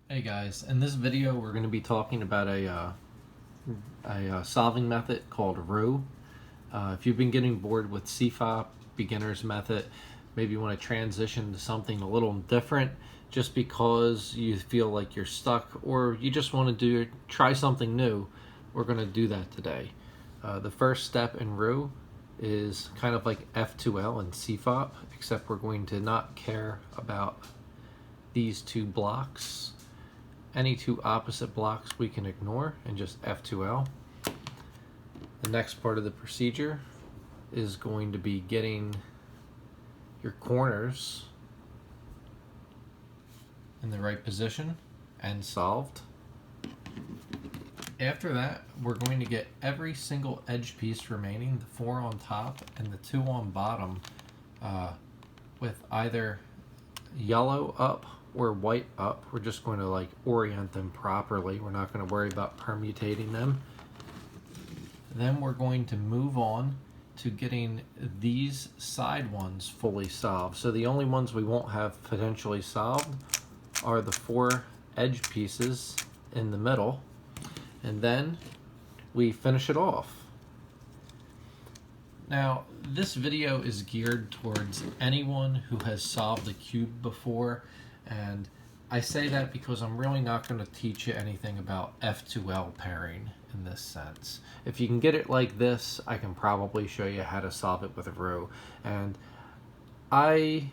Hey guys, in this video we're going to be talking about a solving method called Roux. If you've been getting bored with CFOP, beginner's method, maybe you want to transition to something a little different just because you feel like you're stuck or you just want to try something new, we're going to do that today. The first step in Roux is kind of like F2L and CFOP, except we're going to not care about these two blocks. Any two opposite blocks we can ignore and just F2L. The next part of the procedure is going to be getting your corners in the right position and solved. After that, we're going to get every single edge piece remaining, the 4 on top and the 2 on bottom, with either yellow up or white up. We're just going to orient them properly. We're not going to worry about permutating them. Then we're going to move on to getting these side ones fully solved. So the only ones we won't have potentially solved are the 4 edge pieces in the middle, and then we finish it off. Now, this video is geared towards anyone who has solved a cube before, and I say that because I'm really not going to teach you anything about F2L pairing in this sense. If you can get it like this, I can probably show you how to solve it with a Roux. And I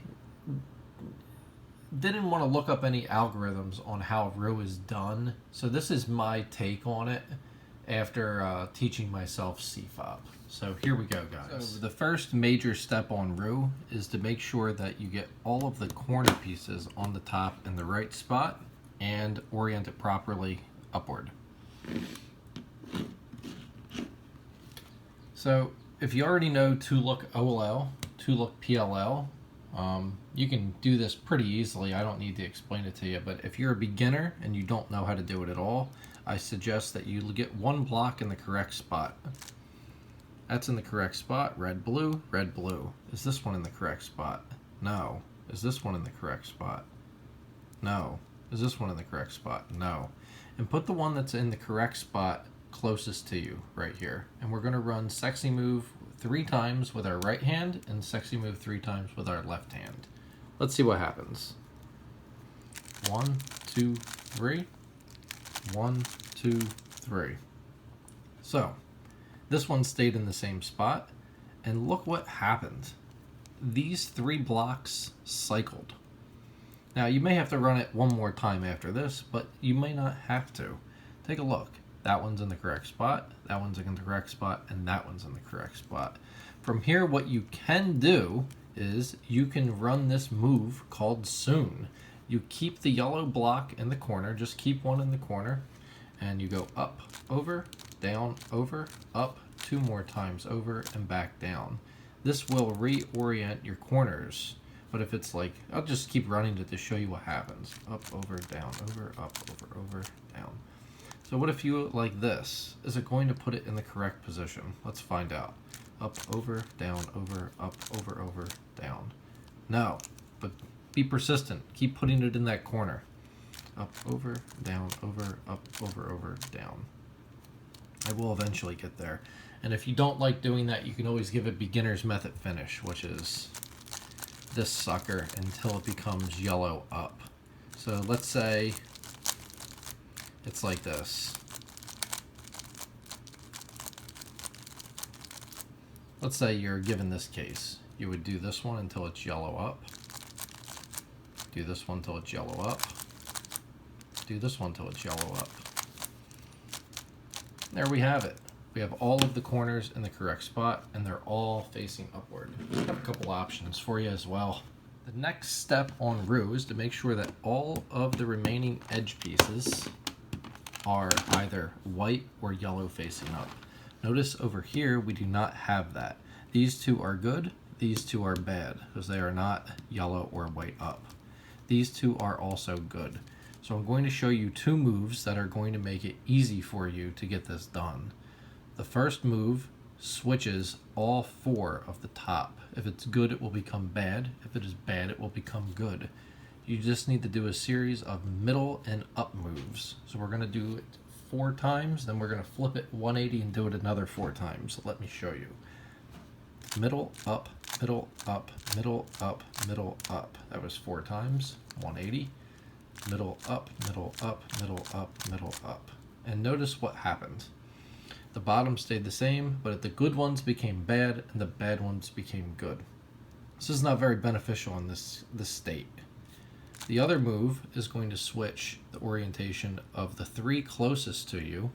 didn't want to look up any algorithms on how Roux is done, so this is my take on it after teaching myself CFOP. So here we go, guys. So the first major step on Roux is to make sure that you get all of the corner pieces on the top in the right spot and orient it properly upward. So if you already know 2-look OLL, 2-look PLL, you can do this pretty easily. I don't need to explain it to you, but if you're a beginner and you don't know how to do it at all, I suggest that you get one block in the correct spot. That's in the correct spot. Red, blue, red, blue. Is this one in the correct spot? No. Is this one in the correct spot? No. Is this one in the correct spot? No. And put the one that's in the correct spot closest to you right here. And we're going to run sexy move 3 times with our right hand and sexy move 3 times with our left hand. Let's see what happens. 1, 2, 3. 1, 2, 3. So this one stayed in the same spot, and look what happened. These 3 blocks cycled. Now you may have to run it one more time after this, but you may not have to. Take a look. That one's in the correct spot, that one's in the correct spot, and that one's in the correct spot. From here, what you can do is you can run this move called soon. You keep the yellow block in the corner, just keep one in the corner, and you go up, over, down, over, up, 2 more times, over and back down. This will reorient your corners, but if it's like, I'll just keep running it to show you what happens. Up, over, down, over, up, over, down. So what if you like this? Is it going to put it in the correct position? Let's find out. Up, over, down, over, up, over, down. No, but be persistent. Keep putting it in that corner. Up, over, down, over, up, over, down. I will eventually get there. And if you don't like doing that, you can always give it beginner's method finish, which is this sucker until it becomes yellow up. So let's say it's like this. Let's say you're given this case. You would do this one until it's yellow up. Do this one until it's yellow up. Do this one until it's yellow up. There we have it. We have all of the corners in the correct spot, and they're all facing upward. I have a couple options for you as well. The next step on Roux is to make sure that all of the remaining edge pieces are either white or yellow facing up. Notice over here we do not have that. These 2 are good, these 2 are bad because they are not yellow or white up. These 2 are also good. So I'm going to show you 2 moves that are going to make it easy for you to get this done. The first move switches all 4 of the top. If it's good, it will become bad. If it is bad, it will become good. You just need to do a series of middle and up moves. So we're going to do it 4 times, then we're going to flip it 180 and do it another 4 times. Let me show you. Middle, up, middle, up, middle, up, middle, up. That was 4 times, 180. Middle, up, middle, up, middle, up, middle, up. And notice what happened. The bottom stayed the same, but the good ones became bad and the bad ones became good. This is not very beneficial in this state. The other move is going to switch the orientation of the 3 closest to you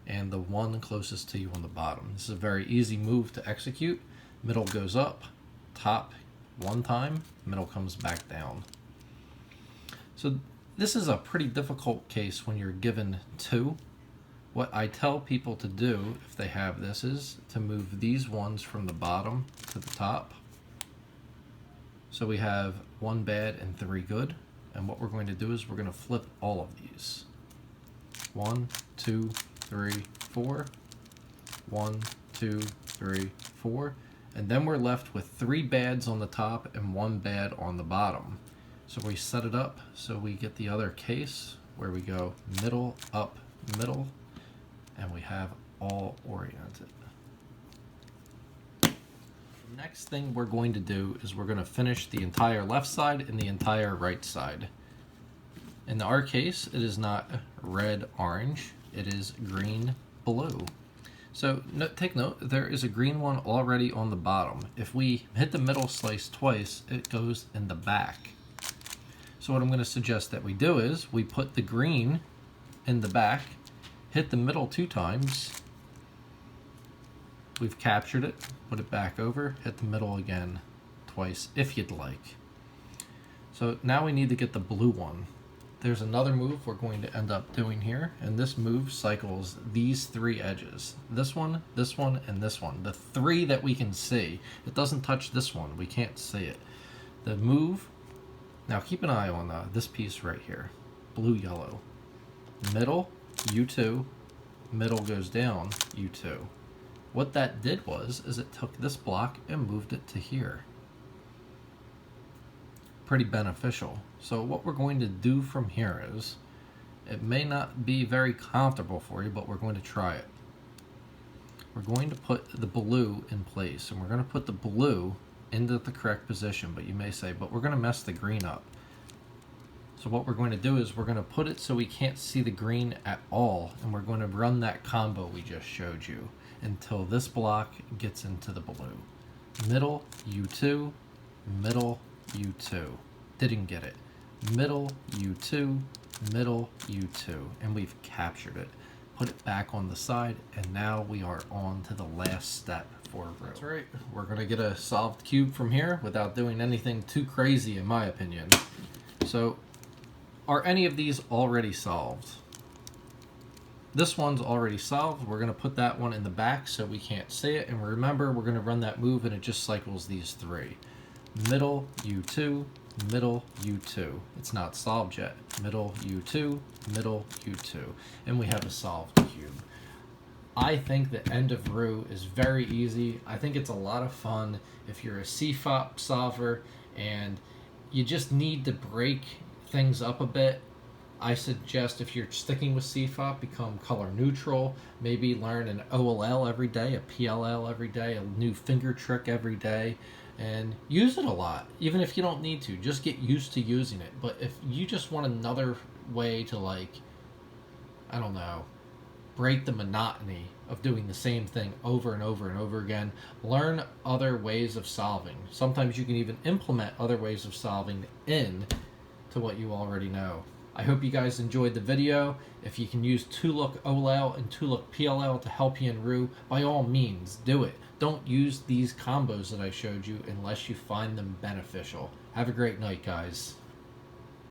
and the 1 closest to you on the bottom. This is a very easy move to execute. Middle goes up, top 1 time, middle comes back down. So this is a pretty difficult case when you're given 2. What I tell people to do if they have this is to move these ones from the bottom to the top. So we have 1 bad and 3 good. And what we're going to do is we're going to flip all of these. 1, 2, 3, 4. 1, 2, 3, 4. And then we're left with 3 bads on the top and 1 bad on the bottom. So we set it up so we get the other case where we go middle, up, middle, and we have all oriented. Next thing we're going to do is we're going to finish the entire left side and the entire right side. In our case, it is not red, orange, it is green, blue. So take note, there is a green one already on the bottom. If we hit the middle slice twice, it goes in the back. So what I'm going to suggest that we do is we put the green in the back, hit the middle 2 times, we've captured it, put it back over, hit the middle again twice if you'd like. So now we need to get the blue one. There's another move we're going to end up doing here, and this move cycles these 3 edges. This one, and this one. The 3 that we can see. It doesn't touch this one. We can't see it. The move, now keep an eye on this piece right here. Blue, yellow. Middle, U2. Middle goes down, U2. What that did is it took this block and moved it to here. Pretty beneficial. So what we're going to do from here is, it may not be very comfortable for you, but we're going to try it. We're going to put the blue in place, and we're going to put the blue into the correct position, but you may say, but we're going to mess the green up. So what we're going to do is we're going to put it so we can't see the green at all, and we're going to run that combo we just showed you until this block gets into the blue. Middle, U2, middle, U2. Didn't get it. Middle, U2, middle, U2. And we've captured it. Put it back on the side, and now we are on to the last step for Roux. That's right. We're going to get a solved cube from here without doing anything too crazy, in my opinion. So, are any of these already solved? This one's already solved. We're going to put that one in the back so we can't see it. And remember, we're going to run that move and it just cycles these 3. Middle, U2, middle, U2. It's not solved yet. Middle, U2, middle, U2. And we have a solved cube. I think the end of Roux is very easy. I think it's a lot of fun if you're a CFOP solver and you just need to break things up a bit. I suggest if you're sticking with CFOP, become color neutral. Maybe learn an OLL every day, a PLL every day, a new finger trick every day, and use it a lot. Even if you don't need to, just get used to using it. But if you just want another way to, like, I don't know, break the monotony of doing the same thing over and over and over again, learn other ways of solving. Sometimes you can even implement other ways of solving in to what you already know. I hope you guys enjoyed the video. If you can use 2-look OLL and 2-look PLL to help you in Roux, by all means, do it. Don't use these combos that I showed you unless you find them beneficial. Have a great night, guys.